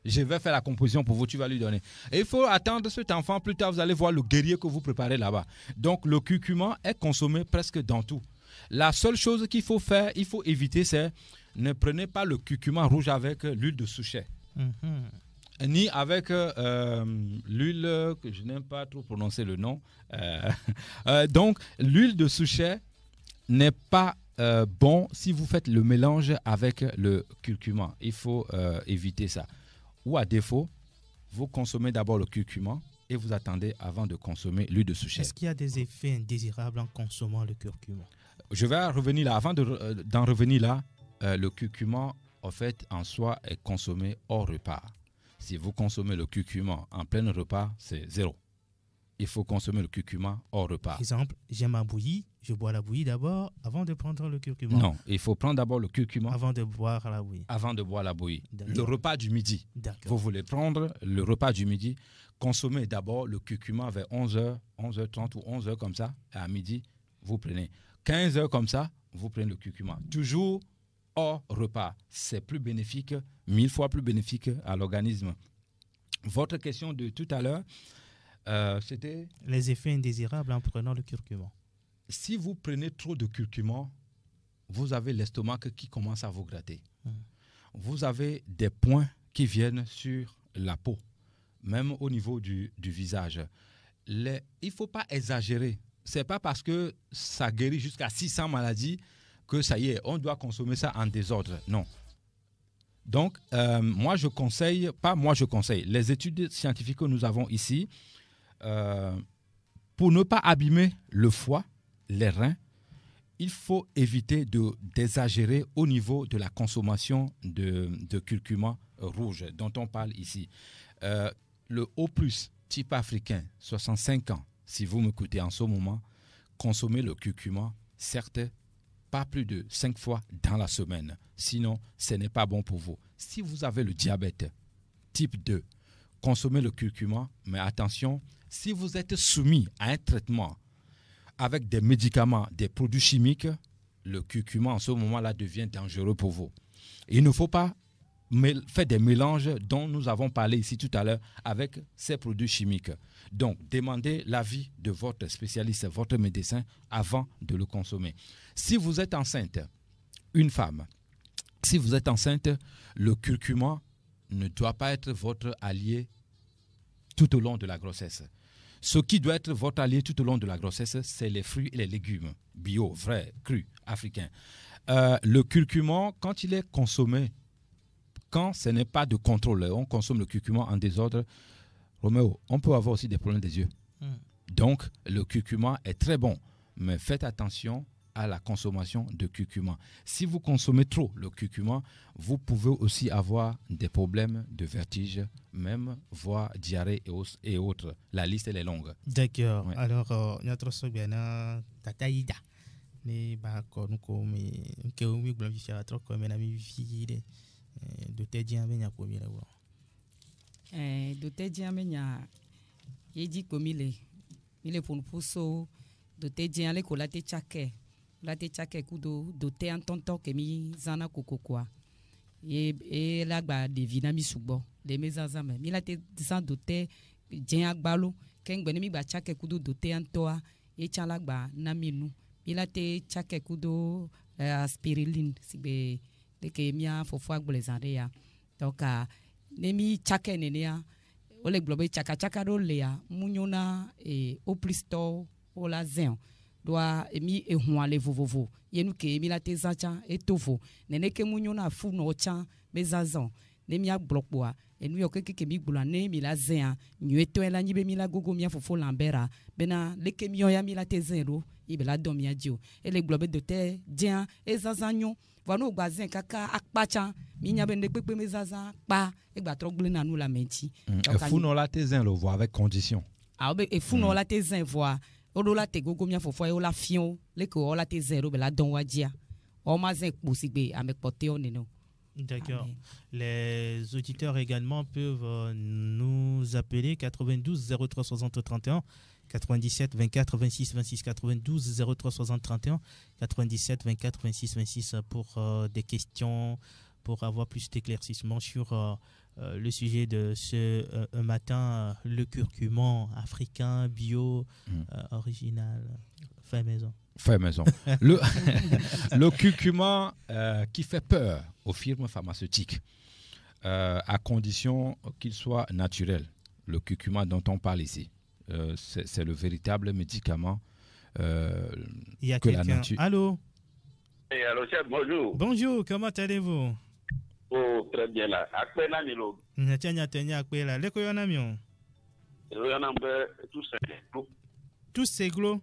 Je vais faire la composition pour vous, tu vas lui donner. Et il faut attendre cet enfant, plus tard vous allez voir le guerrier que vous préparez là-bas. Donc le curcuma est consommé presque dans tout. La seule chose qu'il faut faire, il faut éviter, c'est ne prenez pas le curcuma rouge avec l'huile de souchet. Ni avec l'huile que je n'aime pas trop prononcer le nom. Donc, l'huile de souchet n'est pas bon si vous faites le mélange avec le curcuma. Il faut éviter ça. Ou à défaut, vous consommez d'abord le curcuma et vous attendez avant de consommer l'huile de souchet. Est-ce qu'il y a des effets indésirables en consommant le curcuma? Je vais revenir là. Avant d'en revenir là, le curcuma, en fait, en soi, est consommé hors repas. Si vous consommez le curcuma en plein repas, c'est 0. Il faut consommer le curcuma hors repas. Par exemple, j'aime ma bouillie, je bois la bouillie d'abord avant de prendre le curcuma. Non, il faut prendre d'abord le curcuma. Avant de boire la bouillie. Avant de boire la bouillie. Le repas du midi. Vous voulez prendre le repas du midi, consommez d'abord le curcuma vers 11h, 11h30 ou 11h comme ça. Et à midi, vous prenez 15h comme ça, vous prenez le curcuma. Toujours hors repas. C'est plus bénéfique, 1000 fois plus bénéfique à l'organisme. Votre question de tout à l'heure, c'était... Les effets indésirables en prenant le curcuma. Si vous prenez trop de curcuma, vous avez l'estomac qui commence à vous gratter. Vous avez des points qui viennent sur la peau, même au niveau du visage. Il ne faut pas exagérer. Ce n'est pas parce que ça guérit jusqu'à 600 maladies que ça y est, on doit consommer ça en désordre. Non. Donc, je conseille, les études scientifiques que nous avons ici, pour ne pas abîmer le foie, les reins, il faut éviter d'exagérer au niveau de la consommation de curcuma rouge dont on parle ici. Le O+, type africain, 65 ans, si vous m'écoutez en ce moment, consommez le curcuma, certes, pas plus de 5 fois dans la semaine. Sinon, ce n'est pas bon pour vous. Si vous avez le diabète type 2, consommez le curcuma, mais attention, si vous êtes soumis à un traitement avec des médicaments, des produits chimiques, le curcuma en ce moment-là devient dangereux pour vous. Il ne faut pas faire des mélanges dont nous avons parlé ici tout à l'heure avec ces produits chimiques. Donc, demandez l'avis de votre spécialiste, votre médecin, avant de le consommer. Si vous êtes enceinte, une femme, si vous êtes enceinte, le curcuma ne doit pas être votre allié tout au long de la grossesse. Ce qui doit être votre allié tout au long de la grossesse, c'est les fruits et les légumes, bio, vrais, crus, africains. Le curcuma, quand il est consommé, quand ce n'est pas de contrôle, on consomme le curcuma en désordre, Roméo, on peut avoir aussi des problèmes des yeux. Donc, le curcuma est très bon, mais faites attention à la consommation de curcuma. Si vous consommez trop le curcuma, vous pouvez aussi avoir des problèmes de vertige, même voire diarrhée et autres. La liste elle est longue. D'accord. Ouais. Alors, notre soeur Tataïda, mais nous comme doté diamenya komile wo doté diamenya yeji komile mile ponpuso doté diale ko la te chake kudo doté antonto kemi zana kokokwa e lagba de vinami subo de mezazame mi la te san doté dien agbalo kengbeni mi gba chake kudo doté antoa e chalagba naminu mi la te chake kudo aspiriline sibe que mia fofo agblezande ya donc nemi chake nenea ole globe chaka do lea munyona e O+ to ola zen doa emi ehua le vovovo yenu ke emi la te zacha etovo nene ke munyo na fu no cha bezazan ne mi agblokpoa enu yo ke mi gbula ne mi la zea nyueto ela nyibe mi la gogo mi afofo lambera bena leke mi ya mi la te zero ibe la dom ya dio ele globe de te dia ezazanyo vano gbazen kaka akpacha mi nya bende pepe mezaza pa e gba trogle na nu la menti fu no la te zin le voir avec condition be e fu no la te zin voir odo la te gogo mi afofo e o la fion leke o la te zero be la don wa dia o ma zen kposigbe ame pote o neno. D'accord. Amen. Les auditeurs également peuvent nous appeler 92 03 60 31 97 24 26 26 92 03 60 31 97 24 26 26 pour des questions, pour avoir plus d'éclaircissements sur le sujet de ce matin, le curcuma africain, bio, original, fait maison. Fait maison. Le curcuma qui fait peur aux firmes pharmaceutiques, à condition qu'il soit naturel. Le curcuma dont on parle ici, c'est le véritable médicament Il y a que la quelqu'un. nature... Allô? Allô, chef, bonjour. Bonjour, comment allez-vous? Oh, très bien là. Après, là, Nilo. Tous ces glos.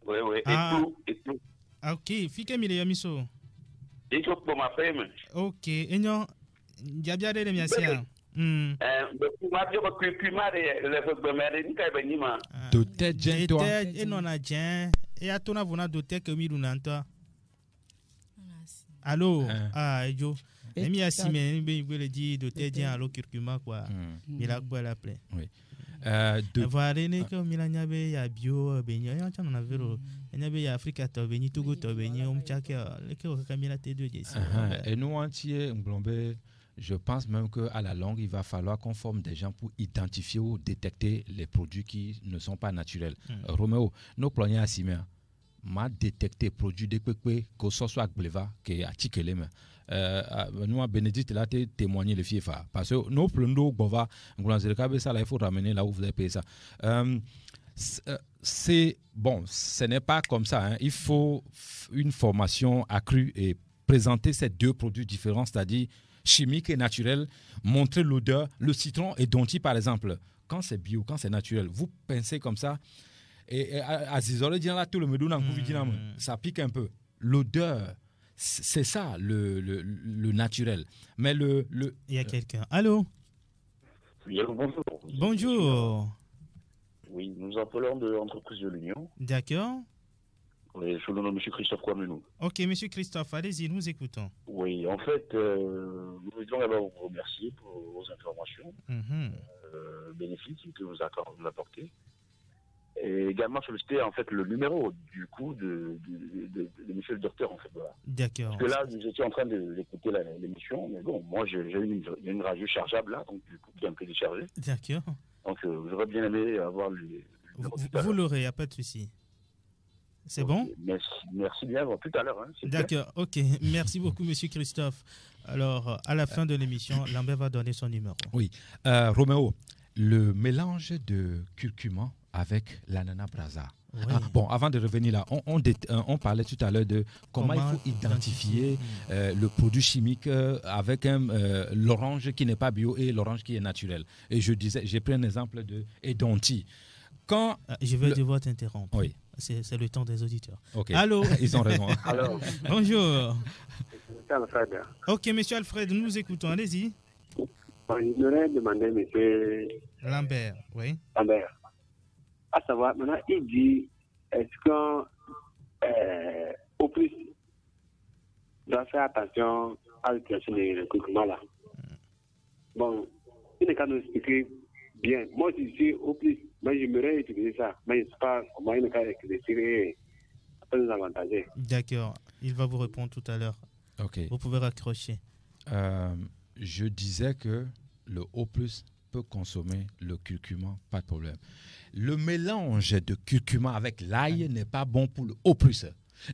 Oui, oui. Ah. Et tout. Ah, ok, fike mi le yamiso. Et tout pour ma femme. Ok, enyo, diabia de miasia. Doté jen toi. Et non a jen. Et à ton avona doté que mi lunanta. Allô? Ah, Ejo. Et mi asime, mi le dit doté jen allo curcuma quoi. Mi la quoi l'appelé. Oui. Voilà, ne comme il y avait ya bio, benyo, y a un avero. Il y avait ya Africa, Tobeni, Togo, Tobeni, Chaka, le Camila T2. Et nous entiers, Ngblombe, je pense même qu'à la longue, il va falloir qu'on forme des gens pour identifier ou détecter les produits qui ne sont pas naturels. Roméo, nos planiers à Simea, m'a détecté produits de Kwekwe, que ce soit Gleva, qui est à Tikeleme. Nous, à Bénédicte, là, témoigner le FIFA. Parce que nos plans Bova, ça, il faut ramener là où vous avez payé ça. C'est bon, ce n'est pas comme ça. Hein. Il faut une formation accrue et présenter ces deux produits différents, c'est-à-dire chimique et naturel, montrer l'odeur. Le citron et donti, par exemple, quand c'est bio, quand c'est naturel, vous pensez comme ça. Et à Zizole, tout le medoun, ça pique un peu. L'odeur. C'est ça le naturel. Mais il y a quelqu'un. Allô? Oui, bonjour. Bonjour. Oui, nous appelons de l'entreprise de l'Union. D'accord. Oui, je le nomme M. Christophe Kouamenou. Ok, M. Christophe, allez-y, nous écoutons. Oui, en fait, nous voulons d'abord vous remercier pour vos informations bénéfiques que vous apportez. Et également solliciter en fait le numéro du coup de monsieur le docteur en fait. Voilà. D'accord. Parce que là nous étions en train d'écouter l'émission, mais bon, moi j'ai une radio chargeable là, donc du coup qui est un peu déchargée. D'accord. Donc j'aurais bien aimé avoir vous l'aurez, il n'y a pas de souci. C'est bon? Merci bien, tout à l'heure. Hein, d'accord, ok. Merci beaucoup, monsieur Christophe. Alors, à la fin de l'émission, Lambert va donner son numéro. Oui. Roméo, le mélange de curcuma avec l'ananas brasa. Oui. Bon, avant de revenir là, on parlait tout à l'heure de comment il faut identifier le produit chimique avec l'orange qui n'est pas bio et l'orange qui est naturel. Et j'ai pris un exemple de Edonti. Quand je vais devoir t'interrompre. Oui. C'est le temps des auditeurs. Okay. Allô? Ils ont raison. Alors. Bonjour. Alfred. Ok, monsieur Alfred, nous nous écoutons. Allez-y. Je voudrais demander, monsieur Lambert, oui. Lambert. À savoir, maintenant, il dit, est-ce qu'au plus, doit faire attention à l'utilisation des curcuma là. Bon, il n'est qu'à nous expliquer bien. Moi, je suis au plus, mais j'aimerais utiliser ça, mais je ne sais pas comment il n'est qu'à tirer les avantages. D'accord, il va vous répondre tout à l'heure. Ok. Vous pouvez raccrocher. Je disais que le O+, peut consommer le curcuma, pas de problème. Le mélange de curcuma avec l'ail n'est pas bon pour le O+.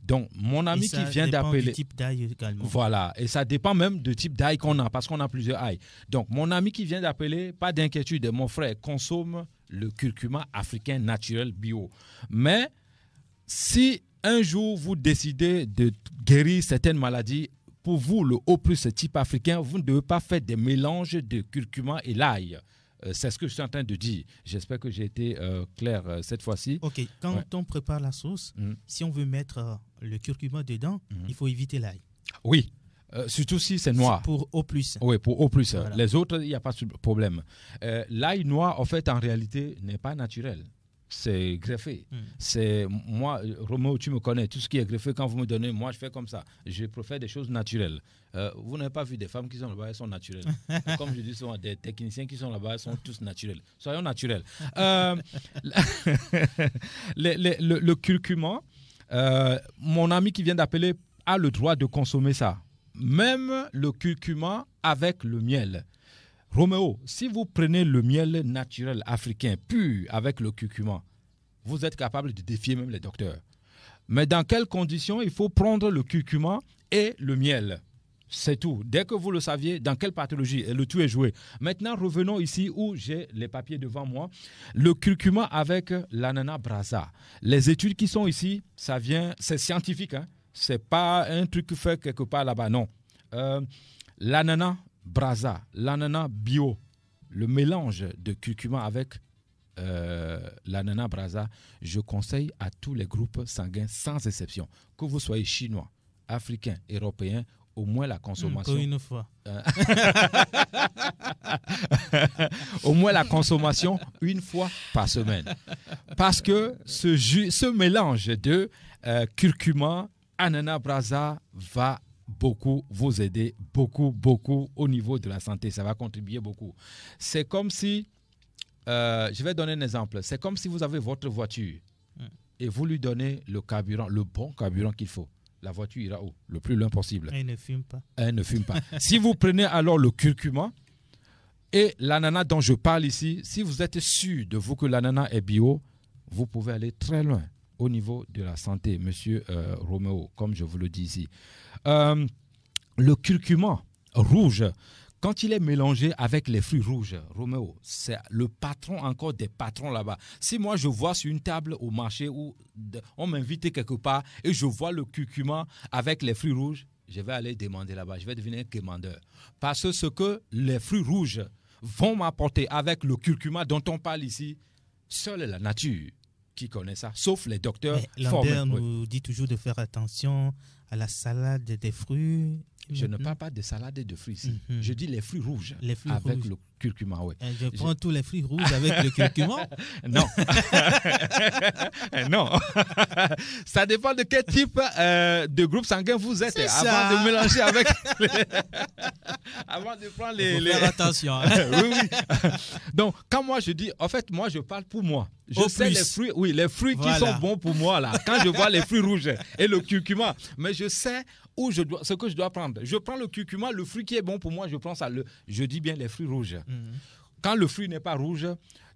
Donc, mon ami qui vient d'appeler... Ça dépend du type d'ail également. Voilà, et ça dépend même du type d'ail qu'on a, parce qu'on a plusieurs ails. Donc, mon ami qui vient d'appeler, pas d'inquiétude, mon frère consomme le curcuma africain naturel bio. Mais, si un jour vous décidez de guérir certaines maladies, pour vous, le O+, type africain, vous ne devez pas faire des mélanges de curcuma et l'ail. C'est ce que je suis en train de dire. J'espère que j'ai été clair cette fois-ci. Ok, quand on prépare la sauce, si on veut mettre le curcuma dedans, il faut éviter l'ail. Oui, surtout si c'est noir. Pour O+. Oui, pour O+. Voilà. Les autres, il n'y a pas de problème. L'ail noir, en fait, en réalité, n'est pas naturel. C'est greffé. C'est moi, Roméo, tu me connais. Tout ce qui est greffé, quand vous me donnez, moi, je fais comme ça. Je préfère des choses naturelles. Vous n'avez pas vu des femmes qui sont là-bas, elles sont naturelles. Comme je dis souvent, des techniciens qui sont là-bas, ils sont tous naturels. Soyons naturels. Le curcuma, mon ami qui vient d'appeler a le droit de consommer ça. Même le curcuma avec le miel. Roméo, si vous prenez le miel naturel africain pur avec le curcuma, vous êtes capable de défier même les docteurs. Mais dans quelles conditions il faut prendre le curcuma et le miel? C'est tout. Dès que vous le saviez, dans quelle pathologie, et le tout est joué. Maintenant, revenons ici où j'ai les papiers devant moi. Le curcuma avec l'ananas brasa. Les études qui sont ici, ça vient, c'est scientifique. Hein? Ce n'est pas un truc fait quelque part là-bas, non. L'ananas brasa, l'ananas bio, le mélange de curcuma avec l'ananas brasa, je conseille à tous les groupes sanguins sans exception, que vous soyez chinois, africains, européens, au moins la consommation. Une fois. Au moins la consommation une fois par semaine. Parce que ce mélange de curcuma, ananas brasa va beaucoup vous aider, beaucoup au niveau de la santé. Ça va contribuer beaucoup. C'est comme si, je vais donner un exemple, c'est comme si vous avez votre voiture et vous lui donnez le carburant, le bon carburant qu'il faut. La voiture ira où? Le plus loin possible. Elle ne fume pas. Elle ne fume pas. Si vous prenez alors le curcuma et l'ananas dont je parle ici, si vous êtes sûr de vous que l'ananas est bio, vous pouvez aller très loin au niveau de la santé, monsieur Roméo, comme je vous le dis ici. Le curcuma rouge, quand il est mélangé avec les fruits rouges, Roméo, c'est le patron encore des patrons là-bas. Si moi je vois sur une table au marché où on m'invite quelque part et je vois le curcuma avec les fruits rouges, je vais aller demander là-bas, je vais devenir un commandeur. Parce que ce que les fruits rouges vont m'apporter avec le curcuma dont on parle ici, seule la nature qui connaît ça, sauf les docteurs. Lambert nous dit toujours de faire attention à la salade des fruits. Je ne parle pas de salade de fruits ici. Je dis les fruits rouges avec le curcuma. Oui. Je prends tous les fruits rouges avec le curcuma. Non. Non. Ça dépend de quel type de groupe sanguin vous êtes. Avant de mélanger avec... Avant de prendre les... Il faut faire attention. Oui. Donc, quand moi je dis... En fait, moi je parle pour moi. Je sais les fruits, les fruits qui sont bons pour moi là. Quand je vois les fruits rouges et le curcuma, mais je sais ce que je dois prendre. Je prends le curcuma, le fruit qui est bon pour moi, je prends ça. Je dis bien les fruits rouges. Quand le fruit n'est pas rouge,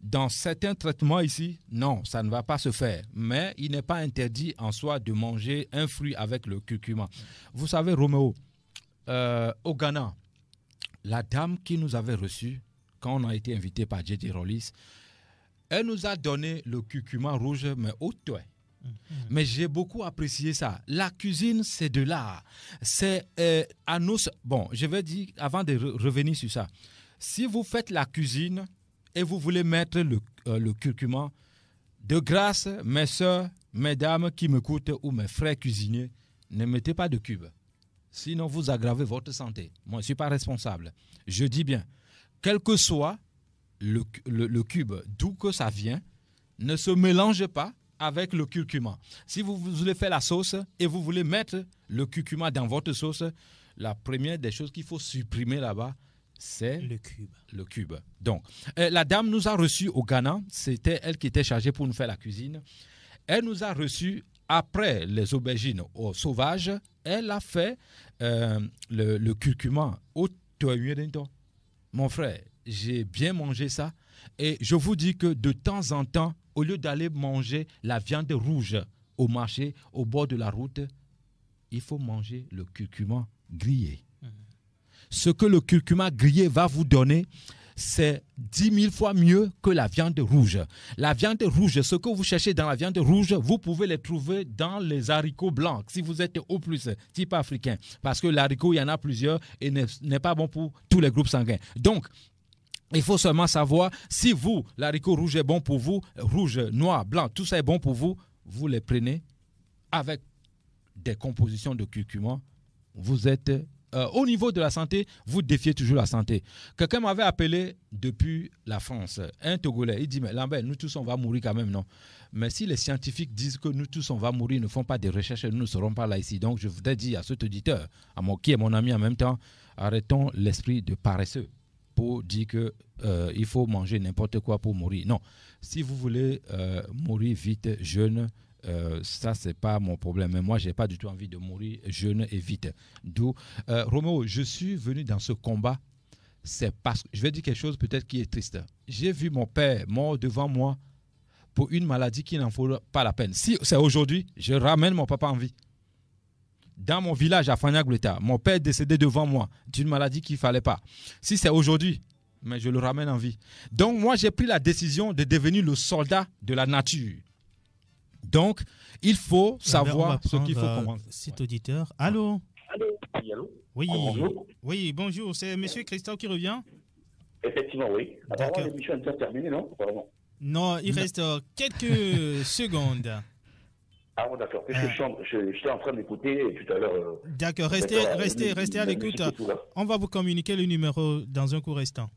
dans certains traitements ici, non, ça ne va pas se faire. Mais il n'est pas interdit en soi de manger un fruit avec le curcuma. Vous savez, Roméo, au Ghana, la dame qui nous avait reçus quand on a été invité par J.J. Rollis, elle nous a donné le curcuma rouge, mais au toit. Mais j'ai beaucoup apprécié ça. La cuisine, c'est de l'art. C'est à nous... Bon, je vais dire, avant de revenir sur ça, si vous faites la cuisine et vous voulez mettre le curcuma, de grâce, mes soeurs, mesdames qui m'écoutent ou mes frères cuisiniers, ne mettez pas de cube. Sinon, vous aggravez votre santé. Moi, je ne suis pas responsable. Je dis bien, quel que soit le cube, d'où que ça vient, ne se mélange pas avec le curcuma. Si vous voulez faire la sauce et vous voulez mettre le curcuma dans votre sauce, la première des choses qu'il faut supprimer là-bas, c'est le cube. Donc, la dame nous a reçus au Ghana. C'était elle qui était chargée pour nous faire la cuisine. Elle nous a reçus après les aubergines au sauvage. Elle a fait le curcuma au toyuedento. Mon frère, j'ai bien mangé ça. Et je vous dis que de temps en temps, au lieu d'aller manger la viande rouge au marché, au bord de la route, il faut manger le curcuma grillé. Ce que le curcuma grillé va vous donner, c'est 10 000 fois mieux que la viande rouge. La viande rouge, ce que vous cherchez dans la viande rouge, vous pouvez les trouver dans les haricots blancs, si vous êtes au plus type africain. Parce que l'haricot, il y en a plusieurs et n'est pas bon pour tous les groupes sanguins. Donc, il faut seulement savoir si vous, l'haricot rouge est bon pour vous, rouge, noir, blanc, tout ça est bon pour vous, vous les prenez avec des compositions de curcuma. Vous êtes, au niveau de la santé, vous défiez toujours la santé. Quelqu'un m'avait appelé depuis la France, un Togolais, il dit, mais Lambert, nous tous on va mourir quand même, non? Mais si les scientifiques disent que nous tous on va mourir, ne font pas de recherches, nous ne serons pas là ici. Donc je voudrais dire à cet auditeur, qui est mon ami en même temps, arrêtons l'esprit de paresseux pour dire que il faut manger n'importe quoi pour mourir. Non, si vous voulez mourir vite, jeune, ça c'est pas mon problème. Mais moi, j'ai pas du tout envie de mourir jeune et vite. D'où, Roméo, je suis venu dans ce combat. C'est parce que je vais dire quelque chose peut-être qui est triste. J'ai vu mon père mort devant moi pour une maladie qui n'en vaut pas la peine. Si c'est aujourd'hui, je ramène mon papa en vie. Dans mon village à Fagnagleta, mon père est décédé devant moi d'une maladie qu'il ne fallait pas. Si c'est aujourd'hui, mais je le ramène en vie. Donc moi, j'ai pris la décision de devenir le soldat de la nature. Donc, il faut savoir ce qu'il faut commencer. Cet auditeur. Allô? Allô? Oui, allô? Oui, bonjour. Oui, bonjour. C'est M. Christophe qui revient? Effectivement, oui. Alors, l'émission est déjà terminée, non? Non, il reste quelques secondes. Ah bon, d'accord. J'étais en train d'écouter tout à l'heure. D'accord, restez à l'écoute. On va vous communiquer le numéro dans un court instant.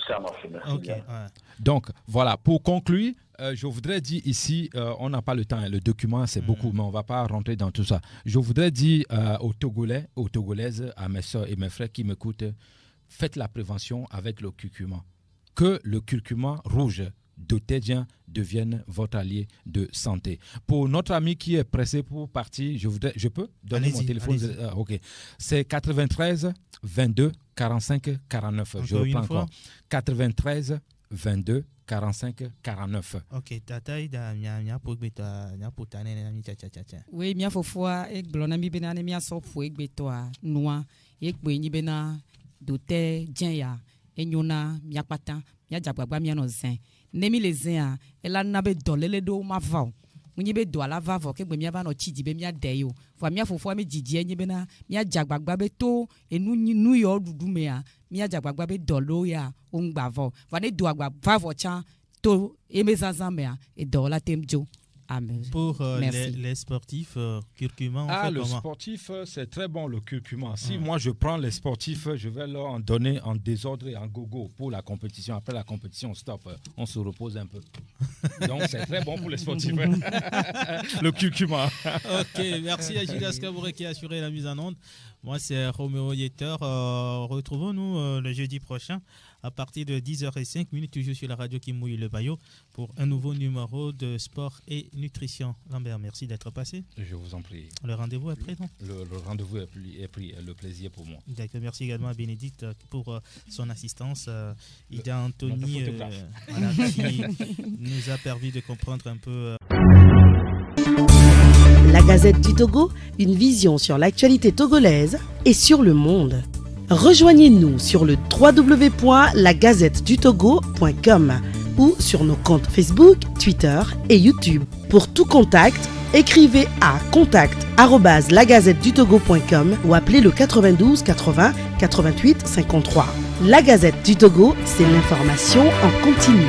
Ça marche, merci. Okay, bien. ouais. Donc, voilà, pour conclure, je voudrais dire ici, on n'a pas le temps, le document c'est beaucoup, mais on ne va pas rentrer dans tout ça. Je voudrais dire aux Togolais, aux Togolaises, à mes soeurs et mes frères qui m'écoutent, faites la prévention avec le curcuma. Que le curcuma rouge d'Otedien devienne votre allié de santé. Pour notre ami qui est pressé pour partir, je peux donner mon téléphone? Ok. C'est 93 22 45 49. Je reprends encore. 93 22 45 49. Ok, tataï da nya pogbeto nya potane na mi cha. Oui, mia fofua ek blona mi bena mia so fu ek beto a noa ek bo ni bena dote djenya enyona mia patan mia jagbagba mia no zen nemi le zen a ela na be dolele do ma va munyi be do ala va ke gbe mia ba no chidi be mia deyo fo mia fofua me jiji enyi bena mia jagbagba be to enu nu yo dudu me a mia jagbagba be dolo ya ongba vo fo ne do agba va cha to emezazan me a e do la temjo. Pour les sportifs, curcuma, le comment? Sportif, c'est très bon le curcuma. Si moi je prends les sportifs, je vais leur en donner en désordre et en gogo pour la compétition. Après la compétition, on stoppe, on se repose un peu. Donc c'est très bon pour les sportifs. Le curcuma. Ok, merci à Judas Kabouré qui a assuré la mise en onde. Moi c'est Roméo Yetter. Retrouvons-nous le jeudi prochain à partir de 10h05, toujours sur la radio qui mouille le maillot pour un nouveau numéro de sport et nutrition. Lambert, merci d'être passé. Je vous en prie. Le rendez-vous est prêt, non? Le rendez-vous est pris, le plaisir pour moi. D'accord, merci également à Bénédicte pour son assistance. Ida Anthony qui nous a permis de comprendre un peu. La Gazette du Togo, une vision sur l'actualité togolaise et sur le monde. Rejoignez-nous sur le www.lagazettedutogo.com ou sur nos comptes Facebook, Twitter et YouTube. Pour tout contact, écrivez à contact@lagazettedutogo.com ou appelez le 92 80 88 53. La Gazette du Togo, c'est l'information en continu.